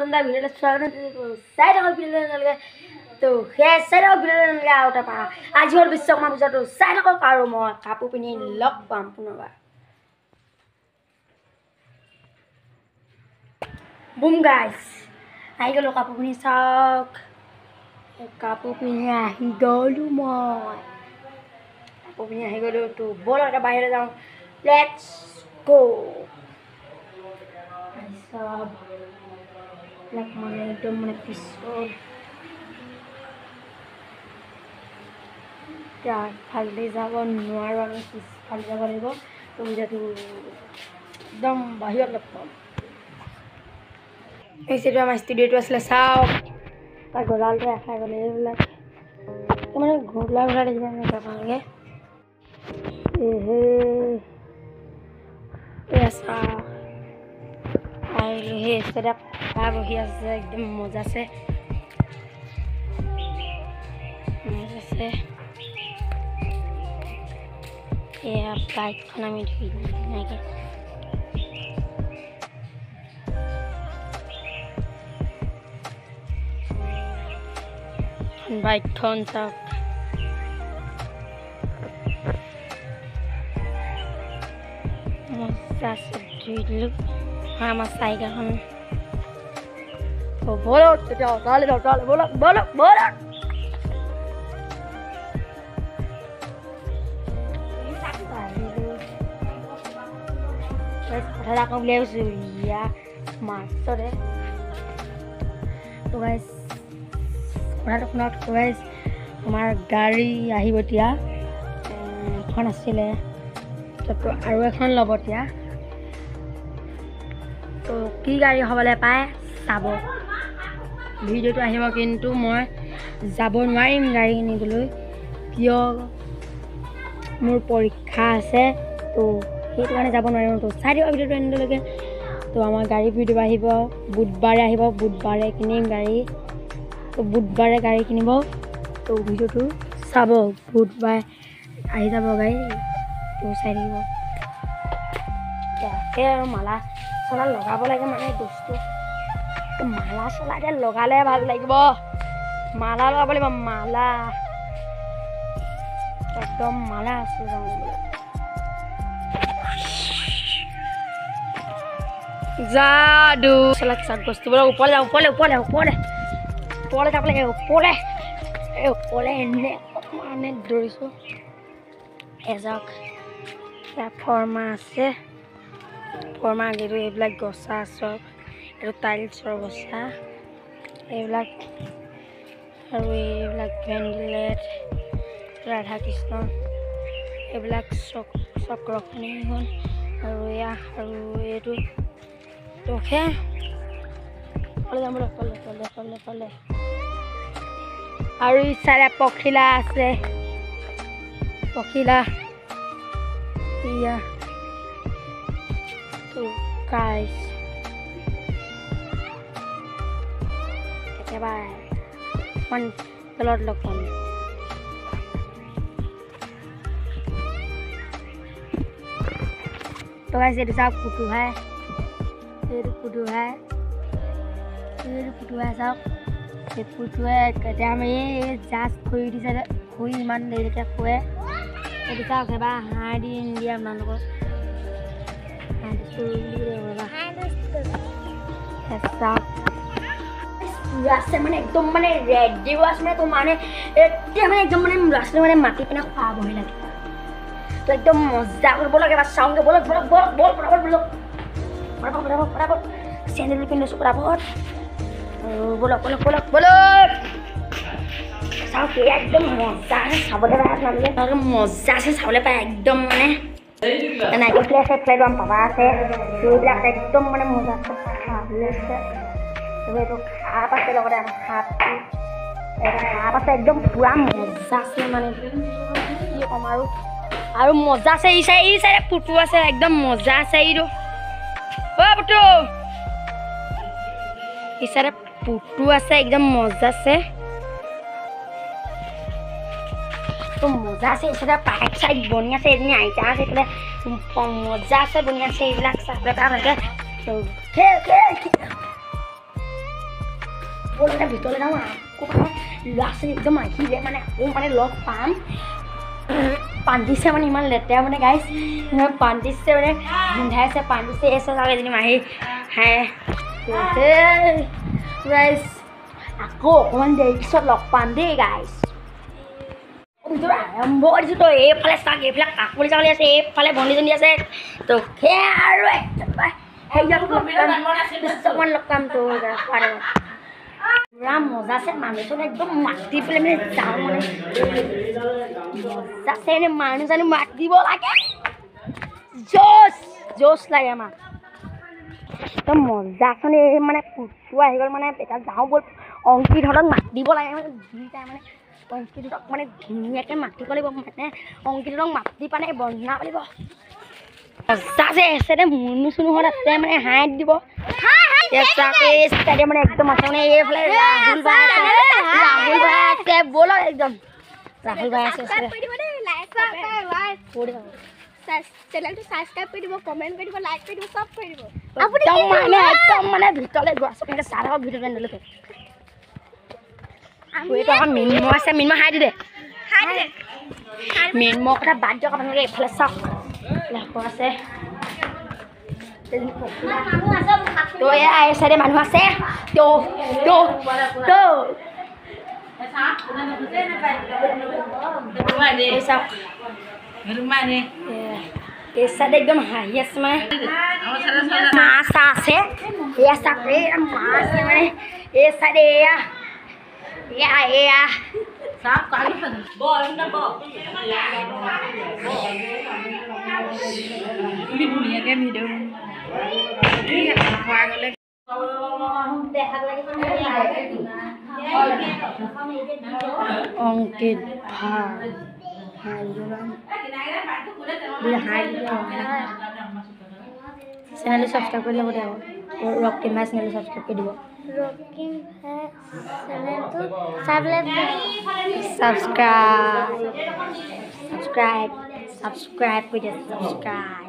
নতুনটা ভিডিঅ'লৈ স্বাগতম চাই থাকক ভিডিঅ'লৈকে তো সেই চাই থাকক ভিডিঅ'লৈকে আৰু তাৰপৰা আজি হ'ল বিশ্বকৰ্মা পূজাটো চাই থাকক আৰু মই কাপোৰ পিন্ধি লগ পাম পুনৰবাৰ বুম গাইছ আহি গ'লোঁ কাপোৰ পিন্ধি চাওক কাপোৰ পিন্ধি আহি গ'লোঁ মই কাপোৰ পিন্ধি আহি গ'লোঁ তো ব'ল এতিয়া বাহিৰলৈ যাওঁ লেটছ গ' সব লাইক মানে একদম মানে পিছল ফালদি যাব নোৱাৰোঁ আমি পিছফালে যাব লাগিব তো ভিডিঅ'টো একদম বাহিৰত লগ পাম এই যিটো আমাৰ ষ্টুডিঅ'টো আছিলে চাওক তাৰ গঁৰালটো এখাই গ'লে এইবিলাক মানে ঘূৰা দেখিলে এনেকৈ আপোনালোকে চাওক আৰু সেই সেটা বহি আছে একদম মজা আছে এয়া বাইকখন আমি ধুই ধুনীয়াকৈ বাইকখন চাওক মজা আছে ধুই দিলোঁ আমার সাইকেলখন বলো তাহলে বলো বলো বলো কথা কম বুলি ভাবিছোঁ ইয়া মাছৰে তো গাইছ কথাটো শুনক তো গাইছ আমাৰ গাড়ী আহিব এতিয়া এখন আছিলে তো আৰু এখন ল'ব এতিয়া তো কি গাড়ী হ'বলৈ পায় চাব ভিডিঅ'টো আহিব কিন্তু মই যাব নোৱাৰিম গাড়ী কিনিবলৈ কিয় মোৰ পৰীক্ষা আছে তো সেইটো কাৰণে যাব নোৱাৰিম তো চাই দিব ভিডিঅ'টো এনেলৈকে তো আমাৰ গাড়ী ভিডিঅ' আহিব বুধবাৰে আহিব বুধবাৰে কিনিম গাড়ী তো বুধবাৰে গাড়ী কিনিব তো ভিডিঅ'টো চাব বুধবাৰে আহি যাব গাড়ী তো চাই থাকিব তাকে আৰু মালা চলা লগাব লাগে মানে বস্তু মালা চলা এতিয়া লগালে ভাল লাগিব মালা লগাব লাগিব মালা একদম মালা আছে যাদু চলা চাক বস্তুবোৰ ওপৰলৈ যাওঁ ওপৰলৈ যাব লাগে ওপৰলৈ এনে অকণমান দৌৰিছোঁ এজাক ফৰ্মা আছে ফৰ্মা গেৰু এইবিলাক গছা চব এইটো টাইলছৰ গছা এইবিলাক আৰু এইবিলাক ভেণ্ডিলেট ৰাধা কৃষ্ণ এইবিলাক চক্ৰখনি হ'ল আৰু এয়া আৰু এইটো তোকে যাম পালে আৰু ইচাৰে পখিলা আছে পখিলা ইয়া তো গাইছ একেবাৰে অকণমান তলত লগ পাম তো গাইছ এইটো চাওক ফুটো হয় চাওক এই ফুটোৱে এতিয়া আমি এই জাষ্ট খৰি দিছে খৰি ইমান দেৰিলৈকে শুৱে এইটো চাওক এবাৰ হাঁহ দি নিদিয়ে আপোনালোকক আছে মানে একদম মানে ৰেডি আছে মানে তো মানে এতিয়া মানে একদম মানে ল'ৰা ছোৱালী মানে মাতি পিনে খুৱাবহি লাগে তো একদম মজা কৰিব লাগে এবাৰ চাওঁগৈ ব'লক চেণ্ডেল পিন্ধিছোঁ পৰাপত ব'লক চাওক একদম মজা আছে চাবলৈ পায় আপোনালোকে মজা আছে চাবলৈ পায় একদম মানে নাইকল ফ্লেট পাবা আছে সেইবিলাক একদম মানে মজা আছে এইটো সাপ আছে লগতে আমাৰ সাপ আছে একদম পূৰা মজা আছে মানে কি ক'ম আৰু মজা আছে এই চাইডে ফুটো আছে একদম মজা আছে এইটো ফুটো এই চাইডে ফুটো আছে একদম মজা আছে তো মজা আছে এইফালে পাইপ চাইপ বনি আছে এজনী আইতা আছে এইফালে মজা আছে বনি আছে এইবিলাক চাবলৈ পাই ভালকৈ ব'লতে ভিতৰলৈ যাওঁ আকৌ মানে ল'ৰা ছোৱালী একদম আহিলে মানে আকৌ মানে লগ পাম পাণ্ডিছে মানে ইমান লেতেৰা মানে গাইছ পাণ্ডিছে মানে গোন্ধাইছে পাণ্ডিছে আছে চাগে এজনী মাহী হাই গাইছ আকৌ অকণমান দেৰি পিছত লগ পাম দেই গাইছ আৰম্ভ কৰিছোঁ তই এইফালে চাক এইফালে কাকলি চাকলি আছে এইফালে ভনীজনী আছে তো সেই আৰু অকণমান লগ পাম তোৰ পুৰা মজা আছে মানুহজন একদম মাতি পেলাই মানে যাওঁ মানে মজা আছে এনে মানুহজনী মাতিব লাগে জোচ লাগে আমাক একদম মজা আছে মানে কুচু আহি গ'ল মানে এতিয়া যাওঁ ব'ল অংকিতহঁতক মাতিব লাগে মানে দুইটাই মানে অংকিতহঁতক মানে ধুনীয়াকৈ মাতিব লাগিব মানে অংকিতহঁতক মাতি পানে বনাব লাগিব মজা আছে এচেতে মুনু চুনুহঁত আছে মানে হাঁহ দিব ষ্টাডিয়াম মানে একদম আছে মানে এইফালে ৰাহুল ভাই আছে ব'লক একদম ৰাহুল ভাই আছে চেনেলটো ছাবস্ক্ৰাইব কৰি দিব কমেণ্ট কৰি দিব লাইক কৰি দিব চব কৰি দিব একদম মানে ভিতৰলৈ যোৱা চবকে চাহ থাকক ভিতৰলৈ নল'লে মিনমো আছে মিনমো হাই দি দে মিনমো কথা বাদ দিয়ক আপোনালোকে এইফালে চাওক লাখো আছে তো এয়া এই চাইডে মানুহ আছে এই চাইডে একদম হাঁহি আছে মানে মাছ আছে এয়া চাওক মাছ মানে এই চাইডে এয়া ধুনীয়াকে ভিডিঅ' অংকিত চেনেলটো ছাবস্ক্ৰাইব কৰি ল'ব দেই ৰক্তিম ভাই চেনেলটো ছাবস্ক্ৰাইব কৰি দিব subscribe with the subscribe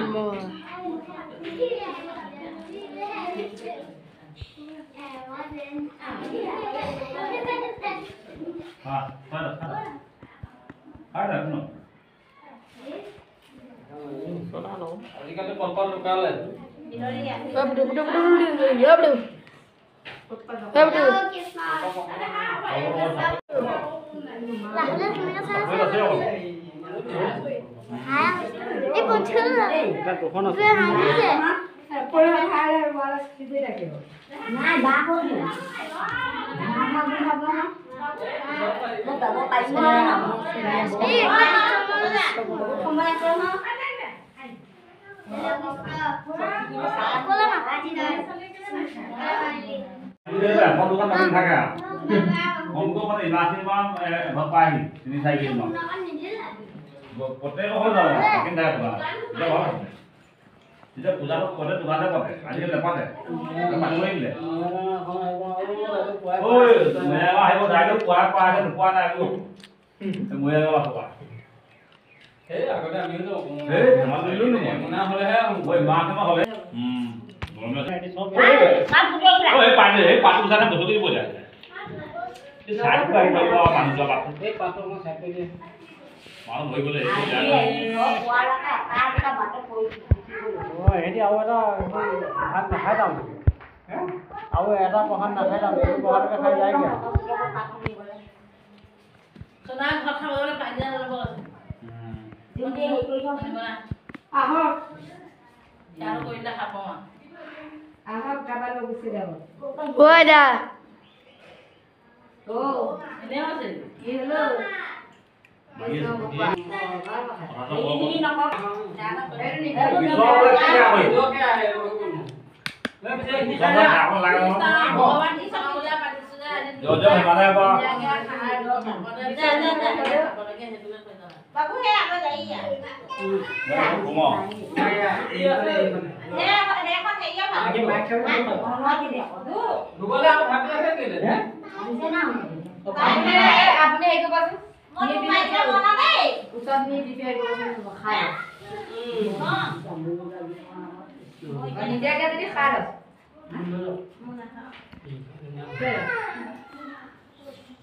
more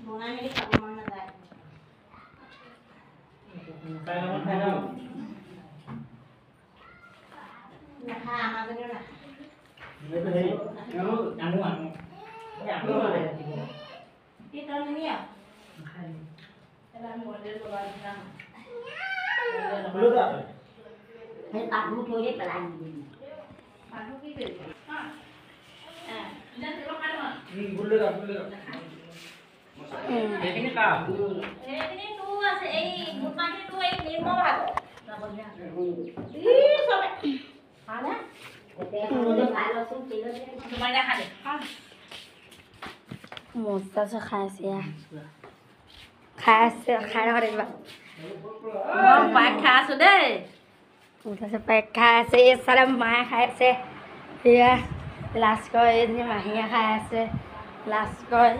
বনাই মেলি খাব মন নাযায় নাখা আমাজনীও Thấy bạn mua thôi đấy, bà làm gì? Một tao sẽ khai xe. Khai nó đi bạn. phải khá rồi đấy Một tao sẽ phải khai xe, salam mai khai xe. Here, last coi nhưng mà here khai xe. Last coi.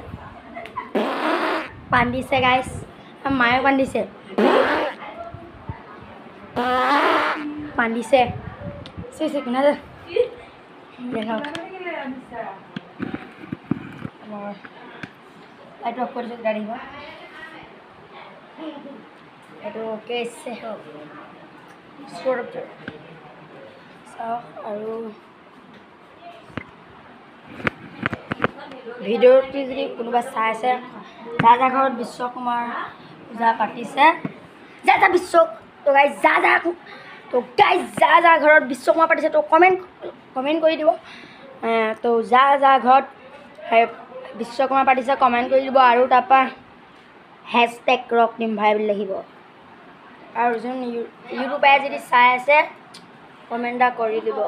Pandi se guys. Mai pandi se. Pandi se. Se kena tu. Lihat. Itu aku sudah dari mana? Itu case ho. Scorpio. So, aru video যদি কোনোবা চাইছে যা ঘৰত বিশ্বকুমাৰ পূজা পাতিছে যা ঘৰত বিশ্বকুমাৰ পাতিছে তো কমেণ্ট কৰি দিব তো যা ঘৰত বিশ্বকুমাৰ পাতিছে কমেণ্ট কৰি দিব আৰু তাৰপৰা হেছটেগ ৰক নিম ভাই বুলি লিখিব আৰু যোন ইউটিউবে যদি চাই আছে কমেণ্ট এটা কৰি দিব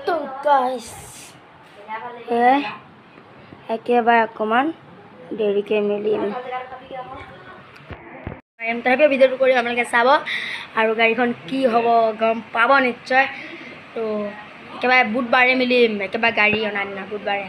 তো গাইছ একেবাৰে অকণমান দেৰিকৈ মিলিম তথাপিও ভিডিঅ'টো কৰি আপোনালোকে চাব আৰু গাড়ীখন কি হ'ব গম পাব নিশ্চয় তো একেবাৰে বুধবাৰে মিলিম একেবাৰে গাড়ী অনা দিনা বুধবাৰে